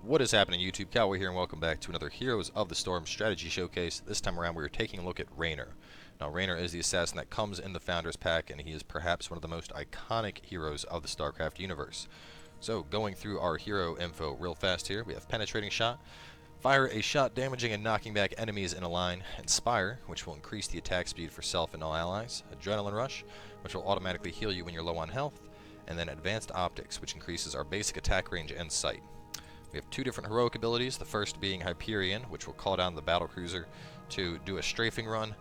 What is happening, YouTube? Cowboy here, and welcome back to another Heroes of the Storm strategy showcase. This time around, we're taking a look at Raynor. Now, Raynor is the assassin that comes in the Founders Pack, and he is perhaps one of the most iconic heroes of the StarCraft universe. So, going through our hero info real fast here, we have Penetrating Shot, fire a shot damaging and knocking back enemies in a line, Inspire, which will increase the attack speed for self and all allies, Adrenaline Rush, which will automatically heal you when you're low on health, and then Advanced Optics, which increases our basic attack range and sight. We have two different heroic abilities, the first being Hyperion, which will call down the battlecruiser to do a strafing run.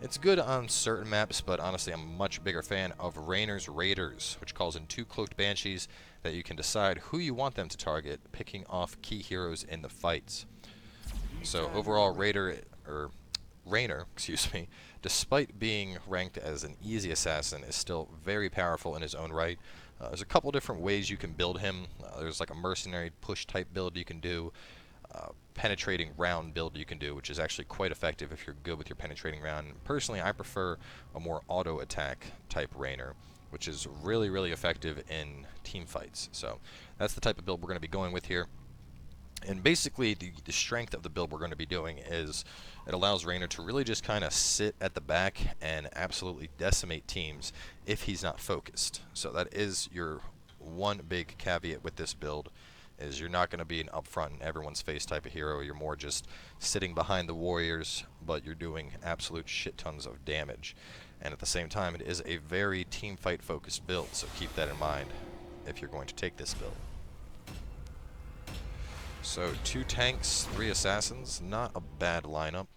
It's good on certain maps, but honestly I'm a much bigger fan of Raynor's Raiders, which calls in two cloaked banshees that you can decide who you want them to target, picking off key heroes in the fights. So overall, Raynor, despite being ranked as an easy assassin, is still very powerful in his own right. There's a couple different ways you can build him. There's like a mercenary push type build you can do, penetrating round build you can do, which is actually quite effective if you're good with your penetrating round. Personally, I prefer a more auto attack type Raynor, which is really effective in team fights. So that's the type of build we're going to be going with here. And basically, the strength of the build we're going to be doing is it allows Raynor to really just kind of sit at the back and absolutely decimate teams if he's not focused. So that is your one big caveat with this build, is you're not going to be an upfront in everyone's face type of hero. You're more just sitting behind the warriors, but you're doing absolute shit tons of damage. And at the same time, it is a very team fight focused build, so keep that in mind if you're going to take this build. So 2 tanks, 3 assassins, not a bad lineup.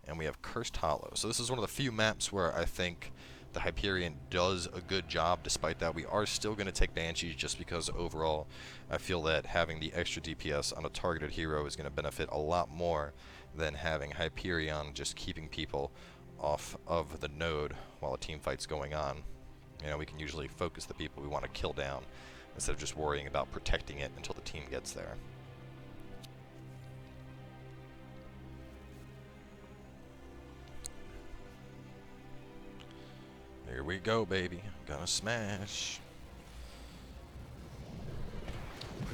And we have Cursed Hollow. So this is one of the few maps where I think the Hyperion does a good job. Despite that, we are still going to take Banshees just because overall I feel that having the extra DPS on a targeted hero is going to benefit a lot more than having Hyperion just keeping people off of the node while a team fight's going on. You know, we can usually focus the people we want to kill down instead of just worrying about protecting it until the team gets there. Here we go, baby. Gonna smash.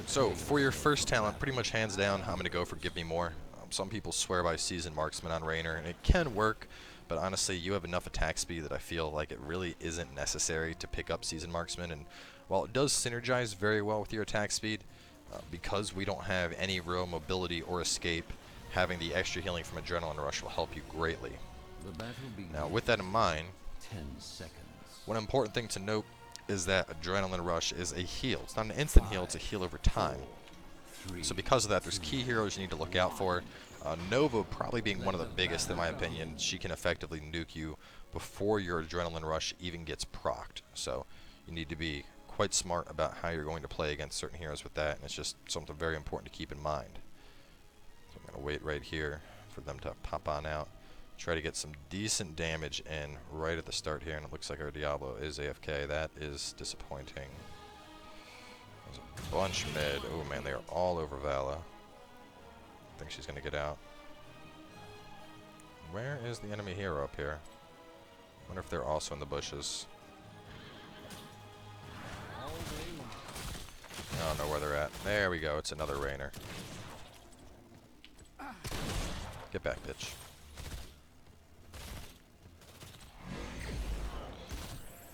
So, for your first talent, pretty much hands down, I'm gonna go for Give Me More. Some people swear by Seasoned Marksman on Raynor, and it can work, but honestly, you have enough attack speed that I feel like it really isn't necessary to pick up Seasoned Marksman. And while it does synergize very well with your attack speed, because we don't have any real mobility or escape, having the extra healing from Adrenaline Rush will help you greatly. Now, with that in mind, 10 seconds. One important thing to note is that Adrenaline Rush is a heal. It's not an instant heal, it's a heal over time. So because of that, there's key heroes you need to look out for. Nova probably being one of the biggest in my opinion. She can effectively nuke you before your Adrenaline Rush even gets procced. So you need to be quite smart about how you're going to play against certain heroes with that, and it's just something very important to keep in mind. So I'm going to wait right here for them to pop on out. Try to get some decent damage in right at the start here, and it looks like our Diablo is AFK. That is disappointing. There's a bunch mid. Oh man, they are all over Vala. I think she's going to get out. Where is the enemy hero up here? I wonder if they're also in the bushes. I don't know where they're at. There we go. It's another Raynor. Get back, bitch.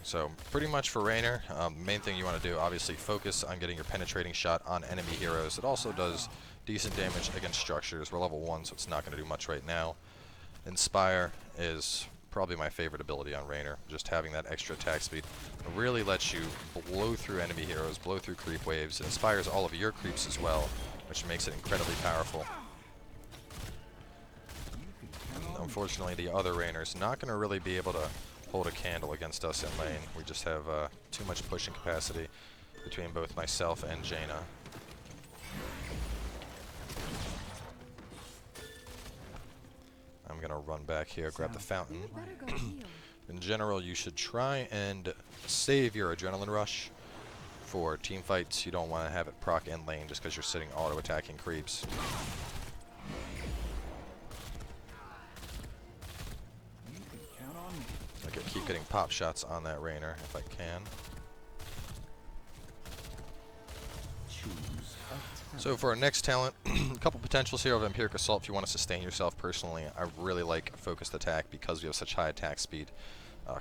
So pretty much for Raynor, main thing you want to do, obviously focus on getting your penetrating shot on enemy heroes. It also does decent damage against structures. We're level 1, so it's not going to do much right now. Inspire is probably my favorite ability on Raynor. Just having that extra attack speed really lets you blow through enemy heroes, blow through creep waves. It inspires all of your creeps as well, which makes it incredibly powerful. And unfortunately, the other Raynor's not going to really be able to hold a candle against us in lane. We just have too much pushing capacity between both myself and Jaina. I'm gonna run back here, grab the fountain. In general, you should try and save your Adrenaline Rush for team fights. You don't want to have it proc in lane just because you're sitting auto-attacking creeps. Keep getting pop shots on that Raynor if I can. Choose a So for our next talent, a couple potentials here of Empiric Assault if you want to sustain yourself personally. I really like Focused Attack because we have such high attack speed.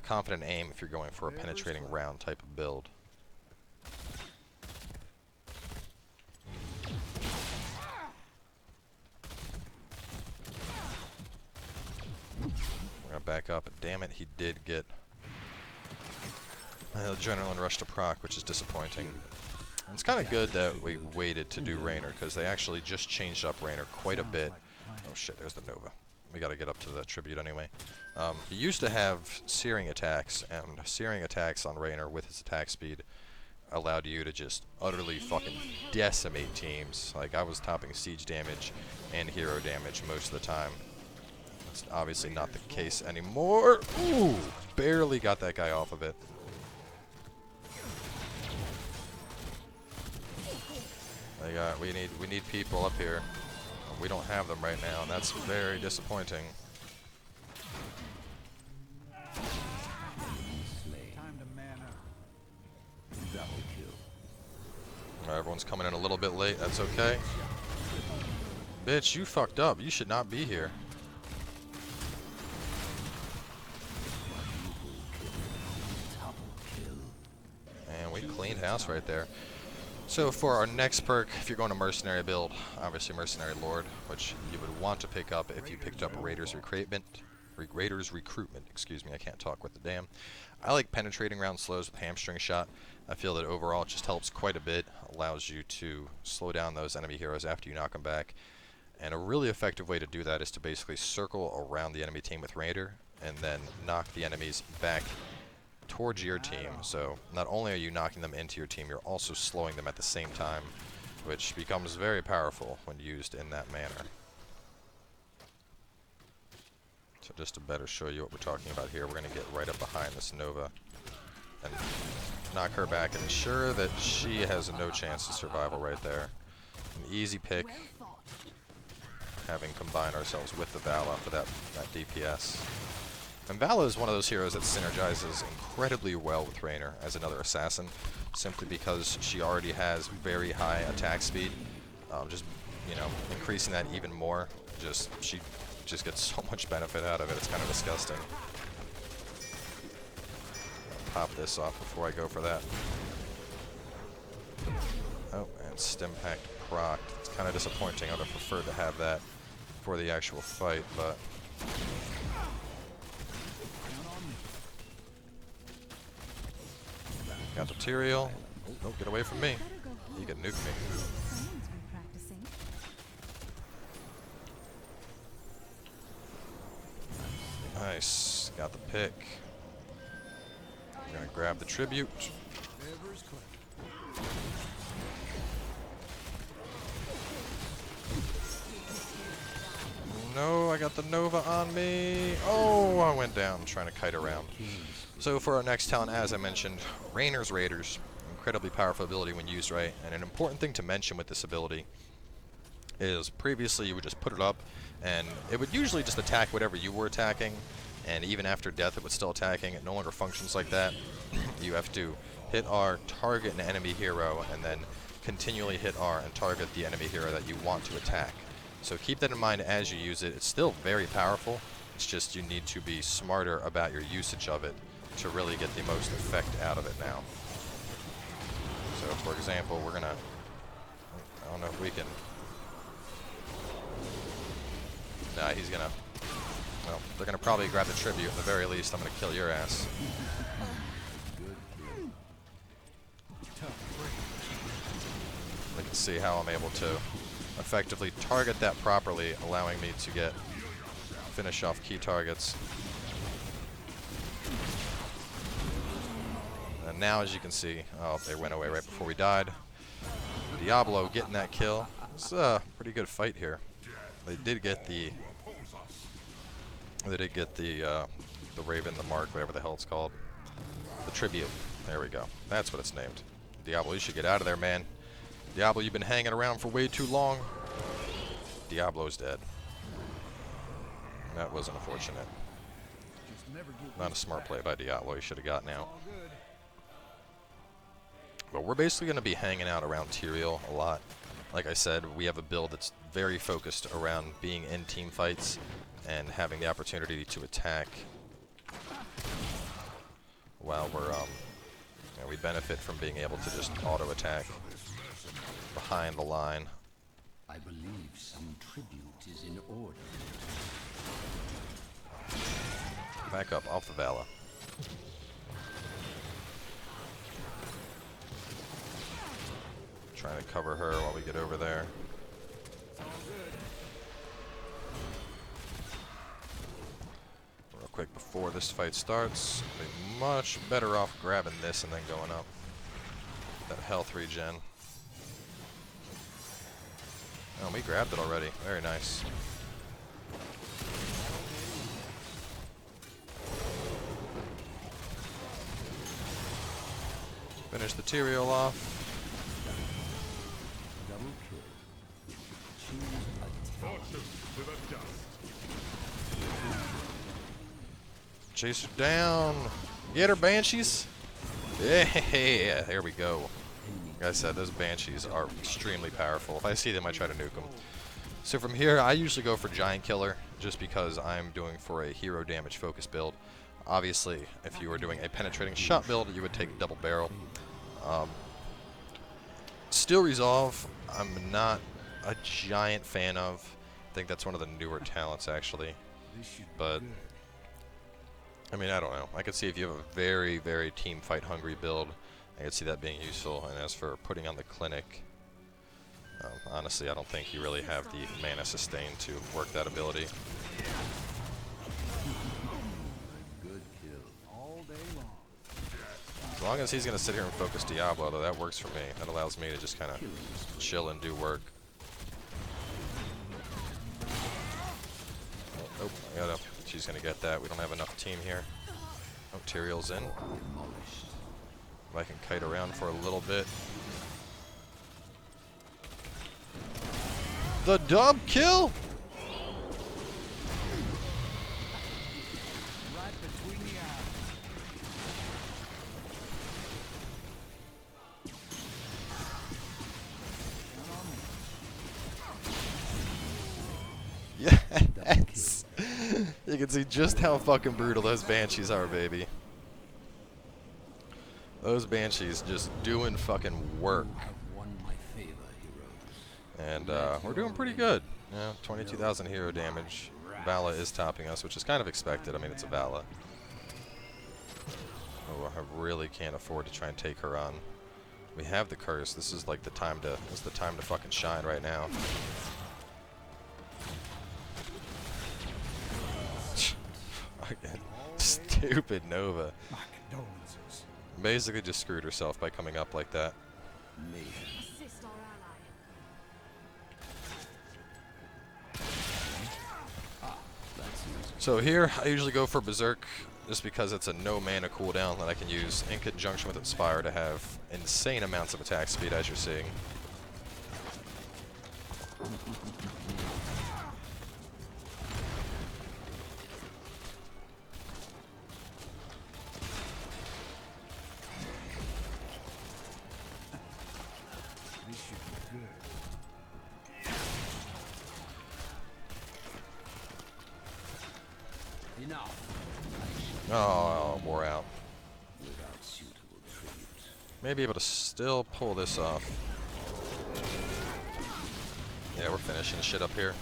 Confident Aim if you're going for a penetrating round type of build. We're going to back up, and damn it, he did get Adrenaline Rush to proc, which is disappointing. And it's kind of good that we waited to do Raynor, because they actually just changed up Raynor quite a bit. Oh shit, there's the Nova. We gotta get up to the tribute anyway. He used to have Searing attacks, and Searing attacks on Raynor with his attack speed allowed you to just utterly fucking decimate teams. Like, I was topping siege damage and hero damage most of the time. That's obviously not the case anymore. Ooh, barely got that guy off of it. We need people up here. We don't have them right now, and that's very disappointing. Alright, everyone's coming in a little bit late. That's okay. Bitch, you fucked up. You should not be here. And we cleaned house right there. So for our next perk, if you're going to Mercenary build, obviously Mercenary Lord, which you would want to pick up if you picked up Raiders Recruitment. Excuse me, I can't talk with the damn. I like penetrating round slows with Hamstring Shot. I feel that overall it just helps quite a bit, allows you to slow down those enemy heroes after you knock them back. And a really effective way to do that is to basically circle around the enemy team with Raider, and then knock the enemies back towards your team. So not only are you knocking them into your team, you're also slowing them at the same time, which becomes very powerful when used in that manner. So just to better show you what we're talking about here, we're going to get right up behind this Nova and knock her back and ensure that she has no chance of survival right there. An easy pick, having combined ourselves with the Vala for that DPS. And Vala is one of those heroes that synergizes incredibly well with Raynor as another assassin, simply because she already has very high attack speed. Just, you know, increasing that even more, she just gets so much benefit out of it. It's kind of disgusting. Pop this off before I go for that. Oh, and Stim Pact procced. It's kind of disappointing. I would have preferred to have that for the actual fight, but got the Tyrael. Oh, no, get away from me. You can nuke me. Nice. Got the pick. Gonna grab the tribute. No, I got the Nova on me. Oh, I went down trying to kite around. So for our next talent, as I mentioned, Raynor's Raiders. Incredibly powerful ability when used right. And an important thing to mention with this ability is previously you would just put it up and it would usually just attack whatever you were attacking, and even after death it was still attacking. It no longer functions like that. You have to hit R, target an enemy hero, and then continually hit R and target the enemy hero that you want to attack. So keep that in mind as you use it. It's still very powerful. It's just you need to be smarter about your usage of it to really get the most effect out of it now. So for example, we're gonna, I don't know if we can, nah, he's gonna, well, they're gonna probably grab the tribute. At the very least, I'm gonna kill your ass. We can see how I'm able to effectively target that properly, allowing me to finish off key targets. And now, as you can see, oh, they went away right before we died. Diablo getting that kill. It's a pretty good fight here. They did get the Raven, the Mark, whatever the hell it's called. The Tribute. There we go. That's what it's named. Diablo, you should get out of there, man. Diablo, you've been hanging around for way too long. Diablo's dead. That was unfortunate. Not a smart play by Diablo. He should have gotten out. But we're basically going to be hanging out around Tyrael a lot. Like I said, we have a build that's very focused around being in team fights and having the opportunity to attack while we're, we benefit from being able to just auto-attack behind the line. I believe some tribute is in order. Back up off the Vala. Trying to cover her while we get over there. Real quick before this fight starts, we'll be much better off grabbing this and then going up. That health regen. Oh, we grabbed it already. Very nice. Finish the Tyrael off. Double kill. Choose a Chase her down. Get her, Banshees. Yeah, there we go. Like I said, those Banshees are extremely powerful. If I see them, I try to nuke them. So from here, I usually go for Giant Killer, just because I'm doing for a hero damage focus build. Obviously, if you were doing a penetrating shot build, you would take double barrel. Still Resolve, I'm not a giant fan of. I think that's one of the newer talents, actually. But I mean, I don't know. I could see if you have a very, very team fight hungry build, I could see that being useful. And as for putting on the clinic, honestly, I don't think you really have the mana sustain to work that ability. good kill all day long. As long as he's going to sit here and focus Diablo, though, that works for me. That allows me to just kind of chill and do work. Oh, I gotta. She's going to get that. We don't have enough team here. Oh, Tyrael's in. If I can kite around for a little bit. The dub kill! Right between the eyes. Yes! You can see just how fucking brutal those Banshees are, baby. Those Banshees just doing fucking work. I've won my favor, heroes. And we're doing pretty good. Yeah, 22,000 hero damage. Vala is topping us, which is kind of expected. I mean, it's a Vala. Oh, I really can't afford to try and take her on. We have the curse. This is like the time to. This is the time to fucking shine right now. Stupid Nova. My condolences. Basically just screwed herself by coming up like that. Mayhem. Assist our ally. That's easy. So here, I usually go for Berserk, just because it's a no mana cooldown that I can use in conjunction with Inspire to have insane amounts of attack speed, as you're seeing. This should be good. Enough. Oh, wore out. Without suitable tribute. May be able to still pull this off. Yeah, we're finishing shit up here.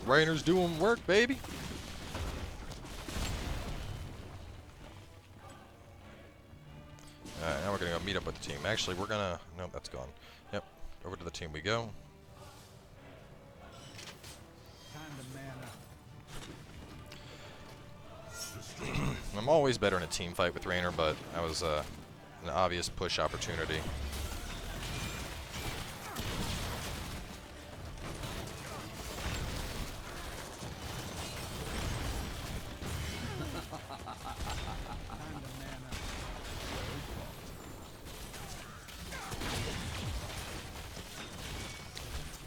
Raynor's doing work, baby. Alright, now we're gonna go meet up with the team. Actually, we're gonna... Nope, that's gone. Yep, over to the team we go. Time to man up. I'm always better in a team fight with Raynor, but that was an obvious push opportunity.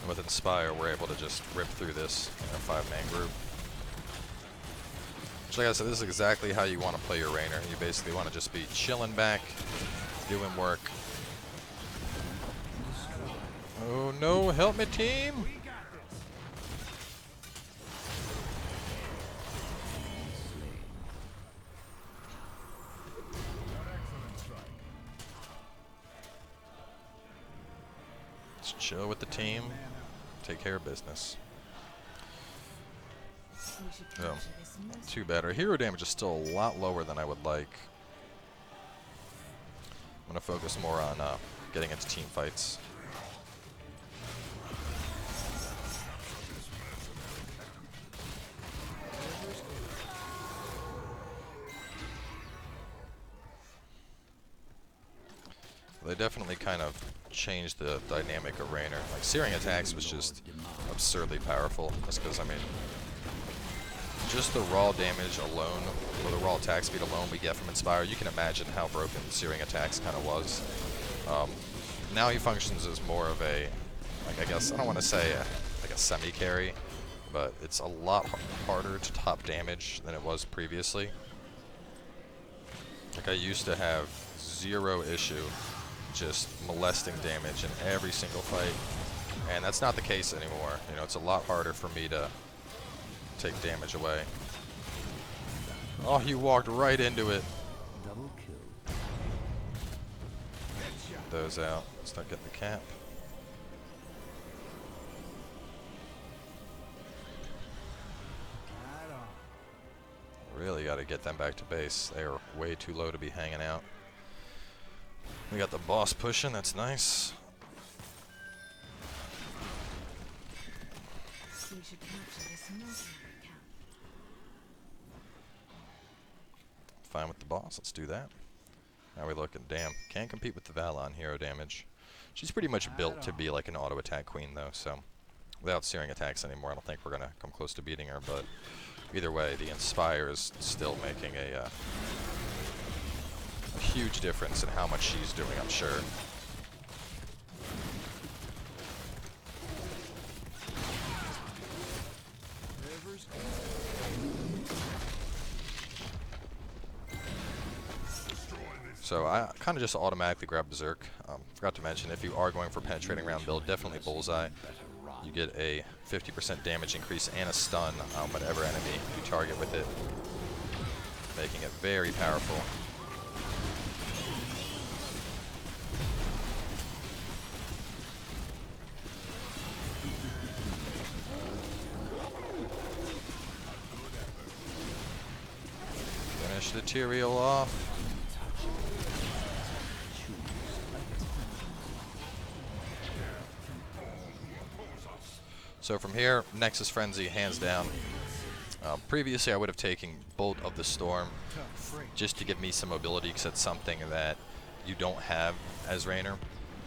And with Inspire, we're able to just rip through this in a 5-man group. Which, like I said, this is exactly how you want to play your Raynor. You basically want to just be chilling back, doing work, no, help me, team! Let's chill with the team, take care of business. Oh, too bad. Our hero damage is still a lot lower than I would like. I'm going to focus more on getting into team fights. They definitely kind of changed the dynamic of Raynor. Like, searing attacks was just absurdly powerful. That's because, I mean, just the raw damage alone, or the raw attack speed alone we get from Inspire, you can imagine how broken searing attacks kind of was. Now he functions as more of a, like, I guess, I don't want to say like a semi-carry, but it's a lot harder to top damage than it was previously. Like, I used to have zero issue just molesting damage in every single fight, and that's not the case anymore. You know, it's a lot harder for me to take damage away. Oh, he walked right into it. Double kill. Get those out. Start getting the cap. Really got to get them back to base. They are way too low to be hanging out. We got the boss pushing, that's nice. We should capture this mercenary camp. Fine with the boss, let's do that. How are we looking? Damn, can't compete with the Vala on hero damage. She's pretty much built to be like an auto attack queen though, so without searing attacks anymore, I don't think we're gonna come close to beating her, but either way, the Inspire is still making a huge difference in how much she's doing, I'm sure. So I kind of just automatically grab Berserk. Forgot to mention, if you are going for penetrating round build, definitely Bullseye. You get a 50% damage increase and a stun on whatever enemy you target with it, making it very powerful. Finish the Tyrael off. So from here, Nexus Frenzy, hands down. Previously, I would have taken Bolt of the Storm just to give me some mobility, because it's something that you don't have as Raynor.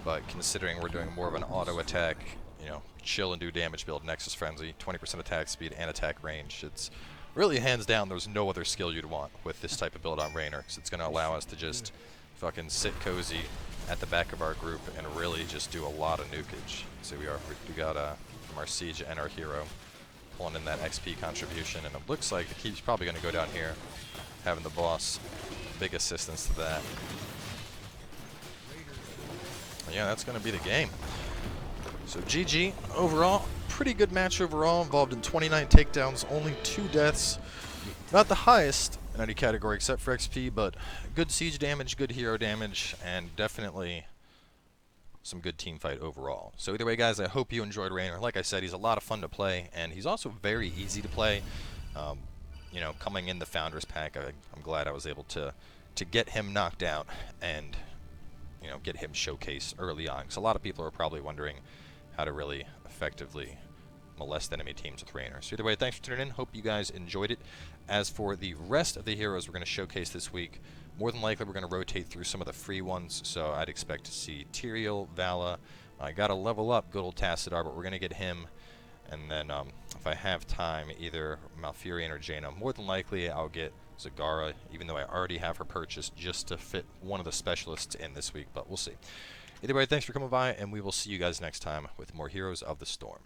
But considering we're doing more of an auto attack, you know, chill and do damage build, Nexus Frenzy, 20% attack speed and attack range. It's really hands down, there's no other skill you'd want with this type of build on Raynor, because it's going to allow us to just fucking sit cozy at the back of our group and really just do a lot of nukage. So we got from our siege and our hero pulling in that XP contribution, and it looks like the keep's probably going to go down here, having the boss big assistance to that. And yeah, that's going to be the game. So GG overall, pretty good match overall, involved in 29 takedowns, only 2 deaths. Not the highest in any category except for XP, but good siege damage, good hero damage, and definitely some good team fight overall. So either way, guys, I hope you enjoyed Raynor. Like I said, he's a lot of fun to play, and he's also very easy to play. You know, coming in the Founders Pack, I'm glad I was able to get him knocked out and, you know, get him showcased early on. Because a lot of people are probably wondering how to really effectively molest enemy teams with Raynor. So either way, thanks for tuning in. Hope you guys enjoyed it. As for the rest of the heroes we're going to showcase this week, more than likely we're going to rotate through some of the free ones, so I'd expect to see Tyrael, Vala. I got to level up good old Tassadar, but we're going to get him. And then if I have time, either Malfurion or Jaina. More than likely I'll get Zagara, even though I already have her purchased just to fit one of the specialists in this week, but we'll see. Either way, thanks for coming by, and we will see you guys next time with more Heroes of the Storm.